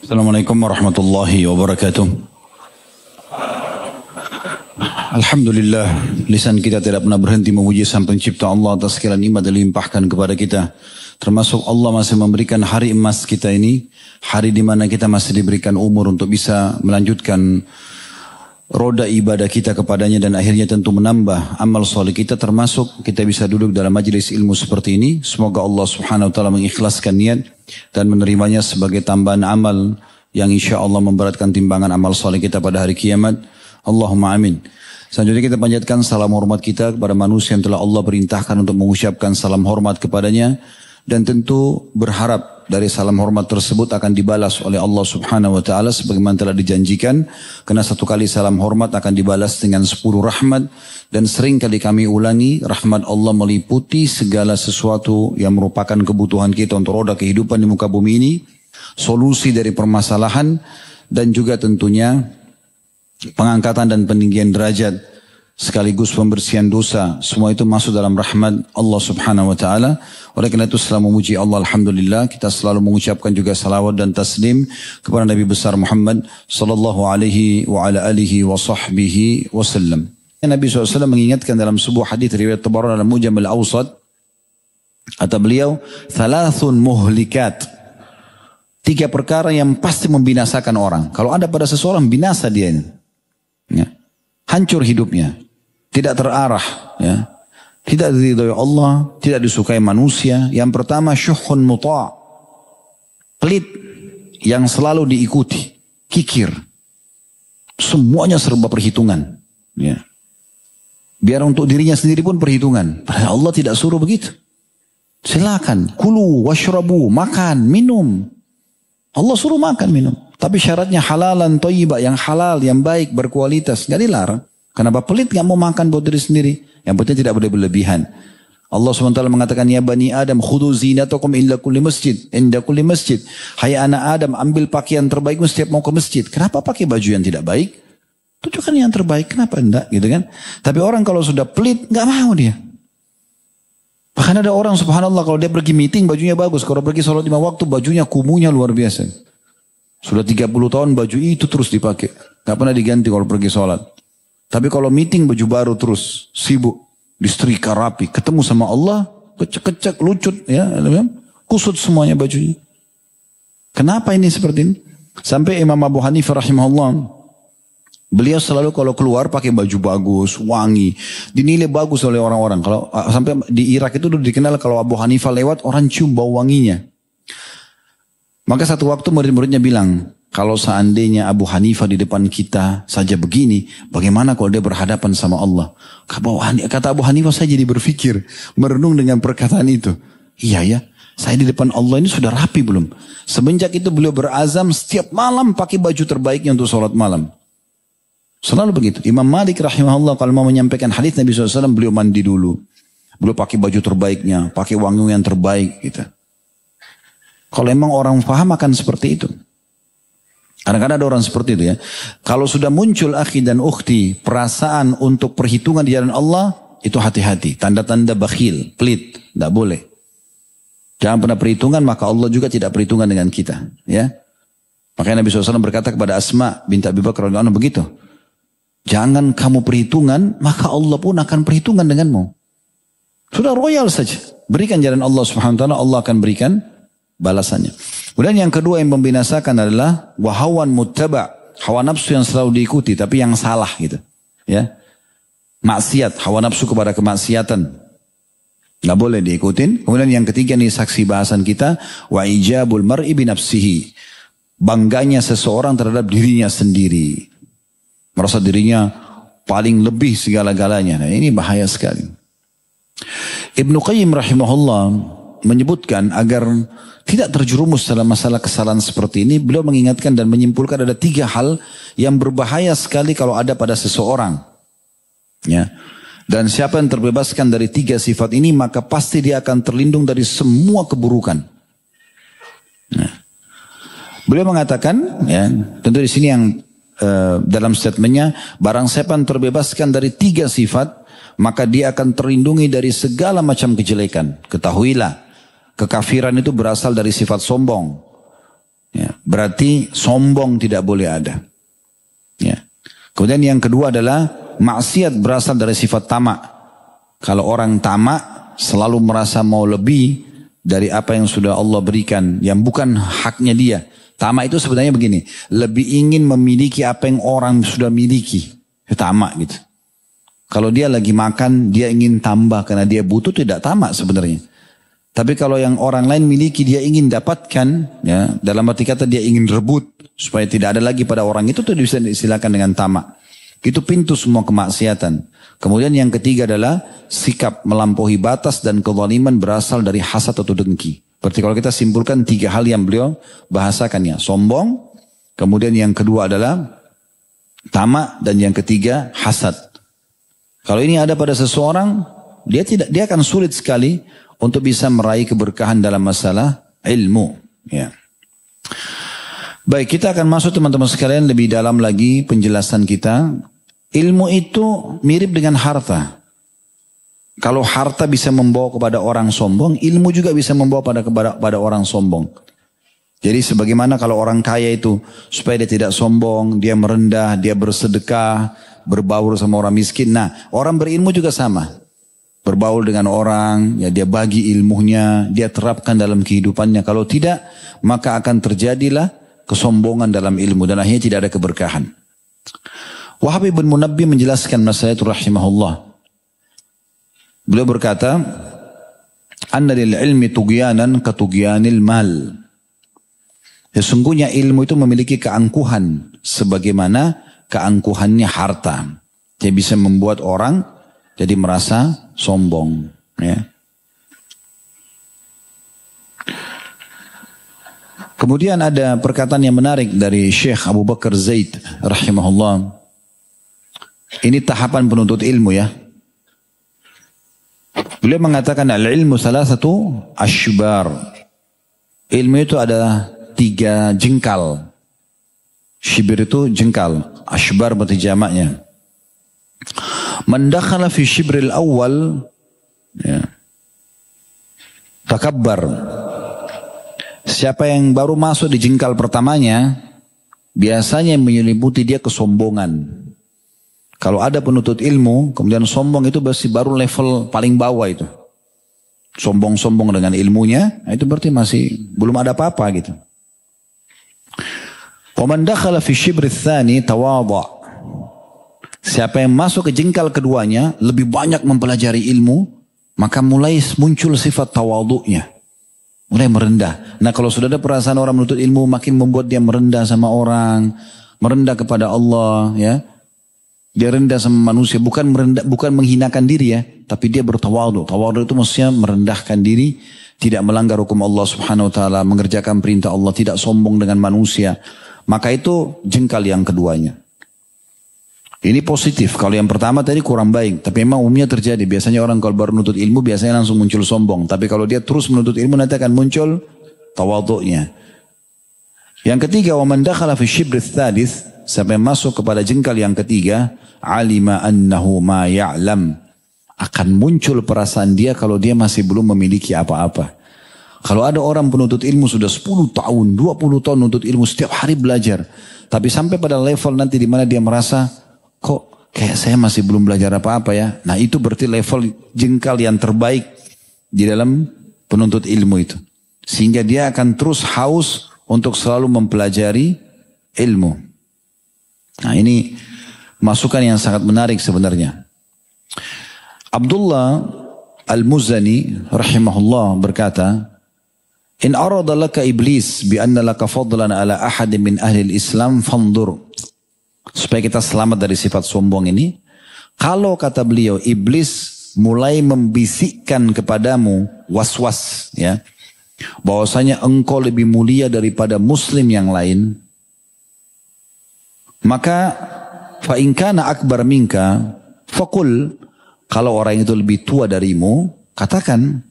Assalamualaikum warahmatullahi wabarakatuh. Alhamdulillah, lisan kita tidak pernah berhenti memuji Sang Pencipta Allah atas segala nikmat yang dilimpahkan kepada kita. Termasuk Allah masih memberikan hari emas kita ini, hari di mana kita masih diberikan umur untuk bisa melanjutkan roda ibadah kita kepadanya dan akhirnya tentu menambah amal soleh kita, termasuk kita bisa duduk dalam majelis ilmu seperti ini. Semoga Allah Subhanahu wa taala mengikhlaskan niat dan menerimanya sebagai tambahan amal yang insya Allah memberatkan timbangan amal soleh kita pada hari kiamat. Allahumma amin. Selanjutnya kita panjatkan salam hormat kita kepada manusia yang telah Allah perintahkan untuk mengucapkan salam hormat kepadanya, dan tentu berharap dari salam hormat tersebut akan dibalas oleh Allah Subhanahu wa taala sebagaimana telah dijanjikan, karena satu kali salam hormat akan dibalas dengan 10 rahmat. Dan sering kali kami ulangi, rahmat Allah meliputi segala sesuatu yang merupakan kebutuhan kita untuk roda kehidupan di muka bumi ini, solusi dari permasalahan, dan juga tentunya pengangkatan dan peninggian derajat sekaligus pembersihan dosa. Semua itu masuk dalam rahmat Allah Subhanahu wa taala. Oleh karena itu setelah memuji Allah, alhamdulillah, kita selalu mengucapkan juga salawat dan taslim kepada Nabi besar Muhammad sallallahu alaihi wa ala alihi wa sahbihi wasallam. Nabi SAW mengingatkan dalam sebuah hadis riwayat Tabarani dalam Mujam al-Awsat, kata beliau, "Thalathun muhlikat." 3 perkara yang pasti membinasakan orang. Kalau ada pada seseorang, binasa dia ini. Ya. Hancur hidupnya. Tidak terarah. Ya. Tidak diridhoi Allah. Tidak disukai manusia. Yang pertama, syuhun muta'. Pelit yang selalu diikuti. Kikir. Semuanya serba perhitungan. Ya. Biar untuk dirinya sendiri pun perhitungan. Padahal Allah tidak suruh begitu. Silakan. Kulu, washrabu, makan, minum. Allah suruh makan, minum. Tapi syaratnya halalan thayyibah, yang halal, yang baik, berkualitas. Gak dilarang. Kenapa pelit gak mau makan buat diri sendiri? Yang penting tidak boleh berlebihan. Allah SWT mengatakan, ya bani Adam, khudu zinatakum inda kulli masjid. Inda kulli masjid. Hai anak Adam, ambil pakaian terbaikmu setiap mau ke masjid. Kenapa pakai baju yang tidak baik? Tunjukkan yang terbaik, kenapa enggak? Gitu kan? Tapi orang kalau sudah pelit, gak mau dia. Bahkan ada orang subhanallah kalau dia pergi meeting bajunya bagus. Kalau pergi sholat 5 waktu bajunya kumunya luar biasa. Sudah 30 tahun baju itu terus dipakai. Gak pernah diganti kalau pergi sholat. Tapi kalau meeting baju baru terus. Sibuk. Disetrika rapi. Ketemu sama Allah. Kecek-kecek lucut. Ya, kusut semuanya bajunya. Kenapa ini seperti ini? Sampai Imam Abu Hanifah rahimahullah. Beliau selalu kalau keluar pakai baju bagus, wangi, dinilai bagus oleh orang-orang. Kalau sampai di Irak itu dikenal kalau Abu Hanifah lewat orang cium bau wanginya. Maka satu waktu murid-muridnya bilang, kalau seandainya Abu Hanifah di depan kita saja begini, bagaimana kalau dia berhadapan sama Allah? Kata Abu Hanifah, saya jadi berpikir, merenung dengan perkataan itu. Iya ya, saya di depan Allah ini sudah rapi belum? Semenjak itu beliau berazam setiap malam pakai baju terbaiknya untuk sholat malam. Selalu begitu. Imam Malik rahimahullah kalau mau menyampaikan hadis Nabi SAW, beliau mandi dulu. Beliau pakai baju terbaiknya, pakai wangi yang terbaik gitu. Kalau emang orang paham akan seperti itu. Kadang-kadang ada orang seperti itu ya. Kalau sudah muncul akhi dan ukhti perasaan untuk perhitungan di jalan Allah, itu hati-hati. Tanda-tanda bakhil, pelit, tidak boleh. Jangan pernah perhitungan, maka Allah juga tidak perhitungan dengan kita. Ya. Makanya Nabi SAW berkata kepada Asma binti Abi Bakar radhiyallahu anha begitu. Jangan kamu perhitungan, maka Allah pun akan perhitungan denganmu. Sudah royal saja. Berikan jalan Allah Subhanahu wa taala, Allah akan berikan balasannya. Kemudian yang kedua yang membinasakan adalah wahawan muttaba', hawa nafsu yang selalu diikuti tapi yang salah gitu. Ya. Maksiat, hawa nafsu kepada kemaksiatan. Enggak boleh diikutin. Kemudian yang ketiga nih saksi bahasan kita, wa ijabul mar'i bi nafsihi. Bangganya seseorang terhadap dirinya sendiri. Merasa dirinya paling lebih segala-galanya. Nah, ini bahaya sekali. Ibnu Qayyim rahimahullah menyebutkan agar tidak terjerumus dalam masalah kesalahan seperti ini. Beliau mengingatkan dan menyimpulkan ada 3 hal yang berbahaya sekali kalau ada pada seseorang. Ya. Dan siapa yang terbebaskan dari 3 sifat ini, maka pasti dia akan terlindung dari semua keburukan. Nah. Beliau mengatakan, ya, tentu di sini yang dalam statementnya, barang siapa yang terbebaskan dari 3 sifat, maka dia akan terlindungi dari segala macam kejelekan. Ketahuilah, kekafiran itu berasal dari sifat sombong. Ya, berarti sombong tidak boleh ada. Ya. Kemudian yang kedua adalah maksiat berasal dari sifat tamak. Kalau orang tamak selalu merasa mau lebih dari apa yang sudah Allah berikan, yang bukan haknya dia. Tamak itu sebenarnya begini, lebih ingin memiliki apa yang orang sudah miliki. Tamak gitu. Kalau dia lagi makan, dia ingin tambah karena dia butuh, tidak tamak sebenarnya. Tapi kalau yang orang lain miliki, dia ingin dapatkan, ya, dalam arti kata dia ingin rebut, supaya tidak ada lagi pada orang itu bisa disilakan dengan tamak. Itu pintu semua kemaksiatan. Kemudian yang ketiga adalah sikap melampaui batas dan kezaliman berasal dari hasad atau dengki. Berarti kalau kita simpulkan 3 hal yang beliau bahasakannya. Sombong, kemudian yang kedua adalah tamak, dan yang ketiga hasad. Kalau ini ada pada seseorang, dia akan sulit sekali untuk bisa meraih keberkahan dalam masalah ilmu. Ya. Baik, kita akan masuk teman-teman sekalian lebih dalam lagi penjelasan kita. Ilmu itu mirip dengan harta. Kalau harta bisa membawa kepada orang sombong, ilmu juga bisa membawa kepada orang sombong. Jadi sebagaimana kalau orang kaya itu, supaya dia tidak sombong, dia merendah, dia bersedekah, berbaur sama orang miskin. Nah, orang berilmu juga sama. Berbaur dengan orang, ya dia bagi ilmunya, dia terapkan dalam kehidupannya. Kalau tidak, maka akan terjadilah kesombongan dalam ilmu dan akhirnya tidak ada keberkahan. Wahab bin Munabbih menjelaskan masalah itu rahimahullah. Beliau berkata, "Anna lil ilmi tughyanan ka tughyanil mal." Sesungguhnya ilmu itu memiliki keangkuhan sebagaimana keangkuhannya harta. Dia bisa membuat orang jadi merasa sombong, ya. Kemudian ada perkataan yang menarik dari Syekh Abu Bakar Zaid rahimahullah. Ini tahapan penuntut ilmu, ya. Beliau mengatakan al-ilmu salasatu ashbar. Ilmu itu ada 3 jengkal. Shibir itu jengkal, ashbar berarti jamaknya. Man dakhala fi shibril awal, ya, takabbar. Siapa yang baru masuk di jengkal pertamanya, biasanya yang menyelimuti dia kesombongan. Kalau ada penuntut ilmu, kemudian sombong, itu baru level paling bawah itu. Sombong-sombong dengan ilmunya, itu berarti masih belum ada apa-apa gitu. Wa man dakhala fi shibril tsani tawadha. Siapa yang masuk ke jengkal keduanya, lebih banyak mempelajari ilmu, maka mulai muncul sifat tawadhu'nya. Mulai merendah. Nah, kalau sudah ada perasaan orang menuntut ilmu, makin membuat dia merendah sama orang, merendah kepada Allah, ya. Dia rendah sama manusia, bukan menghinakan diri, ya, tapi dia bertawadhu. Tawadhu itu maksudnya merendahkan diri, tidak melanggar hukum Allah Subhanahu wa taala, mengerjakan perintah Allah, tidak sombong dengan manusia. Maka itu jengkal yang keduanya. Ini positif. Kalau yang pertama tadi kurang baik. Tapi memang umumnya terjadi. Biasanya orang kalau baru menuntut ilmu biasanya langsung muncul sombong. Tapi kalau dia terus menuntut ilmu nanti akan muncul tawadhu'nya. Yang ketiga, wa man dakhala fi shibr tsalits, sampai masuk kepada jengkal yang ketiga, alima annahu ma ya'lam. Akan muncul perasaan dia kalau dia masih belum memiliki apa-apa. Kalau ada orang penuntut ilmu sudah 10 tahun, 20 tahun menuntut ilmu, setiap hari belajar. Tapi sampai pada level nanti di mana dia merasa, kok kayak saya masih belum belajar apa-apa ya. Nah, itu berarti level jengkal yang terbaik di dalam penuntut ilmu itu. Sehingga dia akan terus haus untuk selalu mempelajari ilmu. Nah, ini masukan yang sangat menarik sebenarnya. Abdullah Al-Muzani rahimahullah berkata, "In arada laka iblis bi anna laka fadlan ala ahad min ahli al-Islam fandur." Supaya kita selamat dari sifat sombong ini. Kalau kata beliau, iblis mulai membisikkan kepadamu was-was, ya, bahwasanya engkau lebih mulia daripada muslim yang lain. Maka fa in kana akbar minka faqul, kalau orang itu lebih tua darimu, katakan,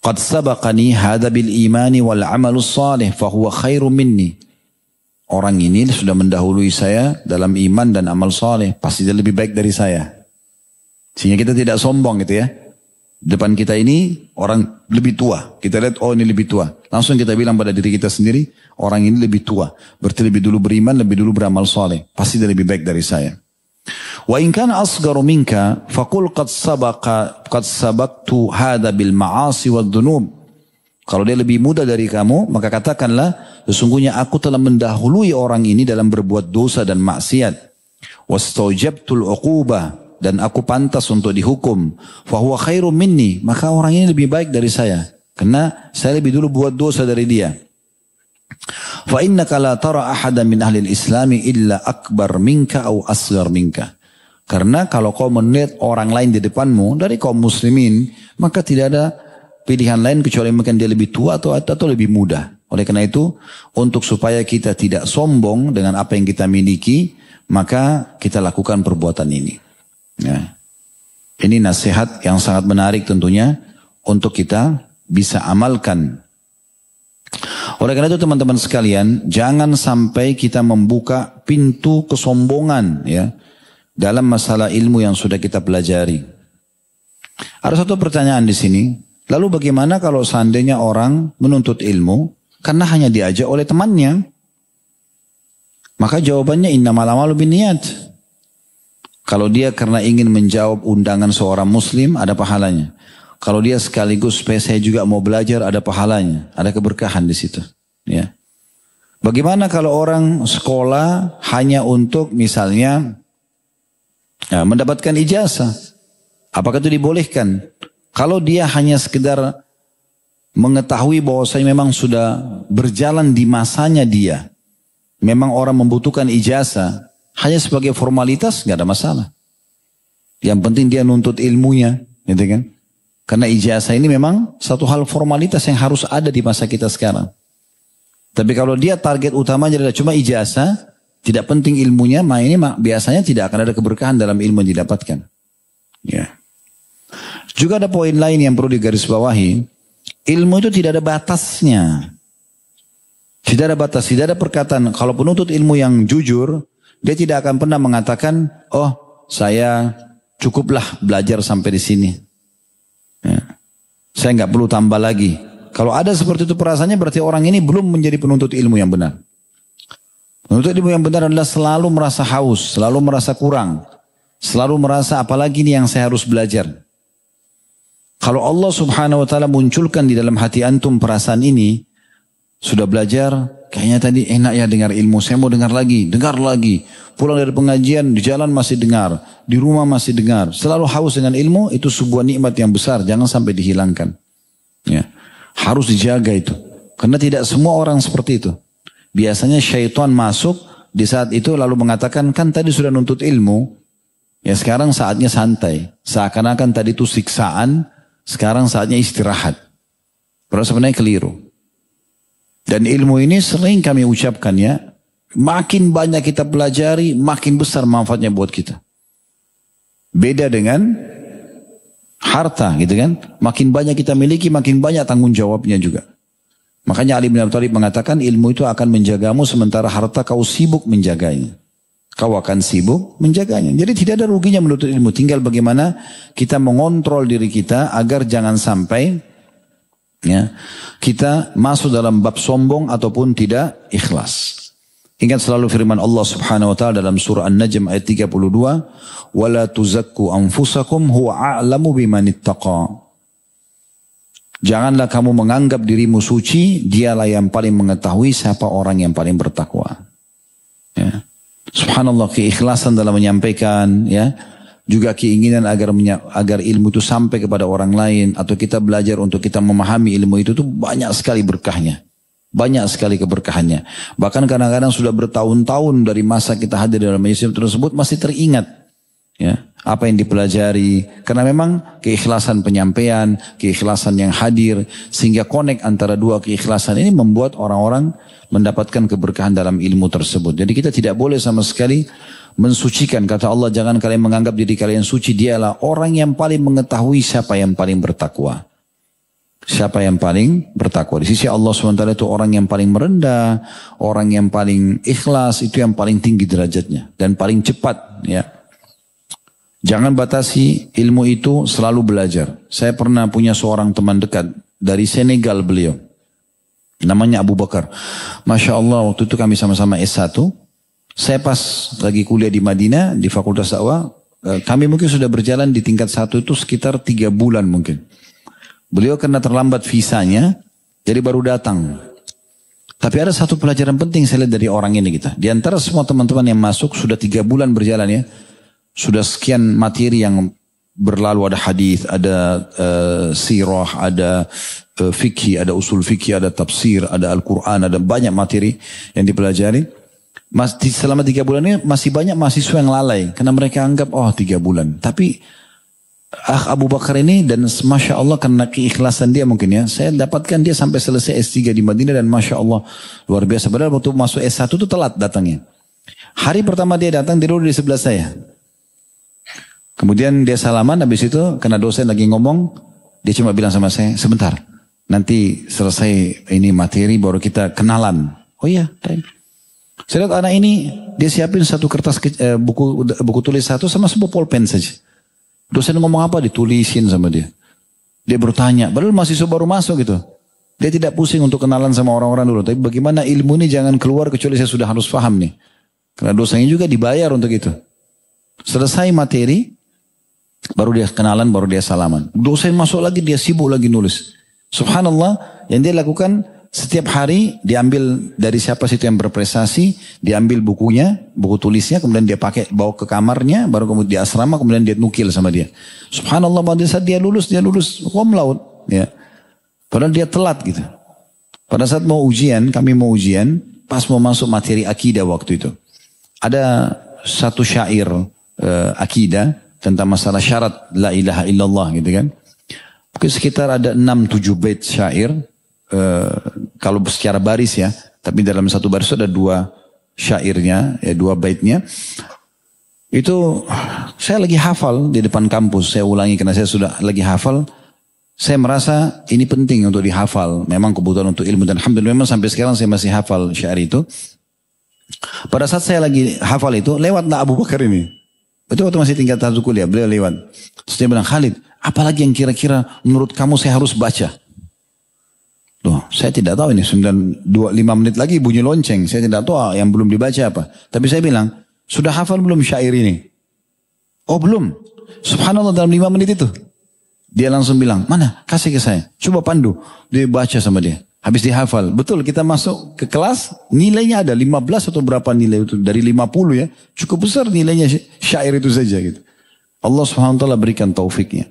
qad sabaqani hadza bil imani wal amalus salih fa huwa khairum minni. Orang ini sudah mendahului saya dalam iman dan amal soleh. Pasti dia lebih baik dari saya. Sehingga kita tidak sombong gitu, ya. Depan kita ini orang lebih tua. Kita lihat, oh ini lebih tua. Langsung kita bilang pada diri kita sendiri, orang ini lebih tua. Berarti lebih dulu beriman, lebih dulu beramal soleh. Pasti dia lebih baik dari saya. Wa in kana asgaru minka faqul qad sabaqtu hadha bil ma'asi wad dhunub. Kalau dia lebih muda dari kamu, maka katakanlah, sesungguhnya aku telah mendahului orang ini dalam berbuat dosa dan maksiat. Wastaujabtul uqubah, dan aku pantas untuk dihukum. Fahuwa khairum minni, maka orang ini lebih baik dari saya, karena saya lebih dulu buat dosa dari dia. Fa innaka la tara ahadan min ahli al-islam illa akbar minka au asghar minka. Karena kalau kau melihat orang lain di depanmu dari kaum muslimin, maka tidak ada pilihan lain kecuali mungkin dia lebih tua atau lebih muda. Oleh karena itu, untuk supaya kita tidak sombong dengan apa yang kita miliki, maka kita lakukan perbuatan ini. Ya. Ini nasihat yang sangat menarik tentunya untuk kita bisa amalkan. Oleh karena itu teman-teman sekalian, jangan sampai kita membuka pintu kesombongan ya dalam masalah ilmu yang sudah kita pelajari. Ada satu pertanyaan di sini, lalu bagaimana kalau seandainya orang menuntut ilmu karena hanya diajak oleh temannya? Maka jawabannya innamal a'malu binniyat. Kalau dia karena ingin menjawab undangan seorang muslim, ada pahalanya. Kalau dia sekaligus supaya saya juga mau belajar, ada pahalanya. Ada keberkahan di situ. Ya. Bagaimana kalau orang sekolah hanya untuk misalnya mendapatkan ijazah? Apakah itu dibolehkan? Kalau dia hanya sekedar mengetahui bahwa saya memang sudah berjalan di masanya dia, memang orang membutuhkan ijazah, hanya sebagai formalitas nggak ada masalah. Yang penting dia nuntut ilmunya, gitu kan? Karena ijazah ini memang satu hal formalitas yang harus ada di masa kita sekarang. Tapi kalau dia target utamanya adalah cuma ijazah, tidak penting ilmunya, ini biasanya tidak akan ada keberkahan dalam ilmu yang didapatkan. Ya. Juga ada poin lain yang perlu digarisbawahi. Ilmu itu tidak ada batasnya. Tidak ada batas, tidak ada perkataan. Kalau penuntut ilmu yang jujur, dia tidak akan pernah mengatakan, oh saya cukuplah belajar sampai di sini. Ya. Saya nggak perlu tambah lagi. Kalau ada seperti itu perasaannya berarti orang ini belum menjadi penuntut ilmu yang benar. Penuntut ilmu yang benar adalah selalu merasa haus, selalu merasa kurang. Selalu merasa apalagi ini yang saya harus belajar. Kalau Allah subhanahu wa ta'ala munculkan di dalam hati antum perasaan ini, sudah belajar, kayaknya tadi enak ya dengar ilmu, saya mau dengar lagi. Pulang dari pengajian, di jalan masih dengar, di rumah masih dengar. Selalu haus dengan ilmu, itu sebuah nikmat yang besar, jangan sampai dihilangkan. Ya. Harus dijaga itu. Karena tidak semua orang seperti itu. Biasanya syaitan masuk di saat itu lalu mengatakan, kan tadi sudah nuntut ilmu, ya sekarang saatnya santai. Seakan-akan tadi itu siksaan, sekarang saatnya istirahat. Padahal sebenarnya keliru. Dan ilmu ini sering kami ucapkan ya, makin banyak kita pelajari, makin besar manfaatnya buat kita. Beda dengan harta gitu kan. Makin banyak kita miliki, makin banyak tanggung jawabnya juga. Makanya Ali bin Abi Thalib mengatakan ilmu itu akan menjagamu sementara harta kau sibuk menjaganya. Kau akan sibuk menjaganya. Jadi tidak ada ruginya menuntut ilmu. Tinggal bagaimana kita mengontrol diri kita agar jangan sampai ya, kita masuk dalam bab sombong ataupun tidak ikhlas. Ingat selalu firman Allah subhanahu wa ta'ala dalam surah An-Najm ayat 32. وَلَا تُزَكُّوا أَنفُسَكُمْ هُوَ أَعْلَمُ بِمَنِ اتَّقَى. Janganlah kamu menganggap dirimu suci, dialah yang paling mengetahui siapa orang yang paling bertakwa. Ya. Subhanallah, keikhlasan dalam menyampaikan, ya, juga keinginan agar ilmu itu sampai kepada orang lain, atau kita belajar untuk kita memahami ilmu itu tuh banyak sekali berkahnya, banyak sekali keberkahannya. Bahkan kadang-kadang sudah bertahun-tahun dari masa kita hadir dalam majelis tersebut masih teringat, ya, apa yang dipelajari, karena memang keikhlasan penyampaian, keikhlasan yang hadir, sehingga connect antara dua keikhlasan ini membuat orang-orang mendapatkan keberkahan dalam ilmu tersebut. Jadi kita tidak boleh sama sekali mensucikan. Kata Allah, jangan kalian menganggap diri kalian suci, dialah orang yang paling mengetahui siapa yang paling bertakwa. Siapa yang paling bertakwa. Di sisi Allah SWT itu orang yang paling merendah, orang yang paling ikhlas, itu yang paling tinggi derajatnya dan paling cepat, ya. Jangan batasi ilmu itu, selalu belajar. Saya pernah punya seorang teman dekat dari Senegal beliau. Namanya Abu Bakar. Masya Allah waktu itu kami sama-sama S1. Saya pas lagi kuliah di Madinah di Fakultas Dakwah. Kami mungkin sudah berjalan di tingkat 1 itu sekitar 3 bulan mungkin. Beliau karena terlambat visanya, jadi baru datang. Tapi ada satu pelajaran penting saya lihat dari orang ini kita. Di antara semua teman-teman yang masuk sudah 3 bulan berjalan ya. Sudah sekian materi yang berlalu, ada hadis, ada sirah, ada fikih, ada usul fikih, ada tafsir, ada Al-Quran, ada banyak materi yang dipelajari. Selama 3 bulan ini masih banyak mahasiswa yang lalai. Karena mereka anggap, 3 bulan. Tapi Abu Bakar ini, dan Masya Allah karena keikhlasan dia mungkin ya. Saya dapatkan dia sampai selesai S3 di Madinah dan Masya Allah luar biasa. Padahal waktu masuk S1 itu telat datangnya. Hari pertama dia datang, dia duduk di sebelah saya. Kemudian dia salaman, habis itu karena dosen lagi ngomong, dia cuma bilang sama saya, sebentar, nanti selesai ini materi baru kita kenalan. Oh iya, saya lihat anak ini, dia siapin satu kertas buku tulis satu sama sebuah pulpen saja. Dosen ngomong apa ditulisin sama dia. Dia bertanya, padahal mahasiswa baru masuk gitu. Dia tidak pusing untuk kenalan sama orang-orang dulu. Tapi bagaimana ilmu ini jangan keluar kecuali saya sudah harus paham nih. Karena dosennya juga dibayar untuk itu. Selesai materi, baru dia kenalan, baru dia salaman. Dosen masuk lagi, dia sibuk lagi nulis. Subhanallah, yang dia lakukan setiap hari diambil dari siapa situ yang berprestasi, diambil bukunya, buku tulisnya, kemudian dia pakai bawa ke kamarnya, baru kemudian di asrama, kemudian dia nukil sama dia. Subhanallah, pada saat dia lulus cum laude, ya. Padahal dia telat gitu. Pada saat mau ujian, kami mau ujian, pas mau masuk materi akidah waktu itu. Ada satu syair akidah tentang masalah syarat la ilaha illallah gitu kan. Mungkin sekitar ada 6-7 bait syair. Kalau secara baris ya, tapi dalam satu baris ada 2 syairnya, 2 baitnya. Itu saya lagi hafal di depan kampus, saya ulangi karena saya sudah lagi hafal. Saya merasa ini penting untuk dihafal, memang kebutuhan untuk ilmu, dan alhamdulillah memang sampai sekarang saya masih hafal syair itu. Pada saat saya lagi hafal itu, lewatlah Abu Bakar ini. Itu waktu masih tingkat 1 kuliah, beliau lewat. Terus dia bilang, Khalid, apalagi yang kira-kira menurut kamu saya harus baca? Loh, saya tidak tahu ini 5 menit lagi bunyi lonceng. Saya tidak tahu yang belum dibaca apa. Tapi saya bilang, sudah hafal belum syair ini? Oh belum. Subhanallah dalam 5 menit itu. Dia langsung bilang, mana? Kasih ke saya. Coba pandu. Dia baca sama dia. Habis dihafal. Betul, kita masuk ke kelas, nilainya ada 15 atau berapa nilai itu. Dari 50 ya. Cukup besar nilainya syair itu saja gitu. Allah SWT berikan taufiknya.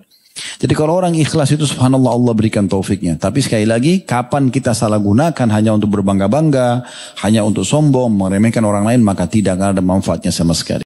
Jadi kalau orang ikhlas itu subhanallah Allah berikan taufiknya. Tapi sekali lagi, kapan kita salah gunakan hanya untuk berbangga-bangga, hanya untuk sombong, meremehkan orang lain, maka tidak akan ada manfaatnya sama sekali.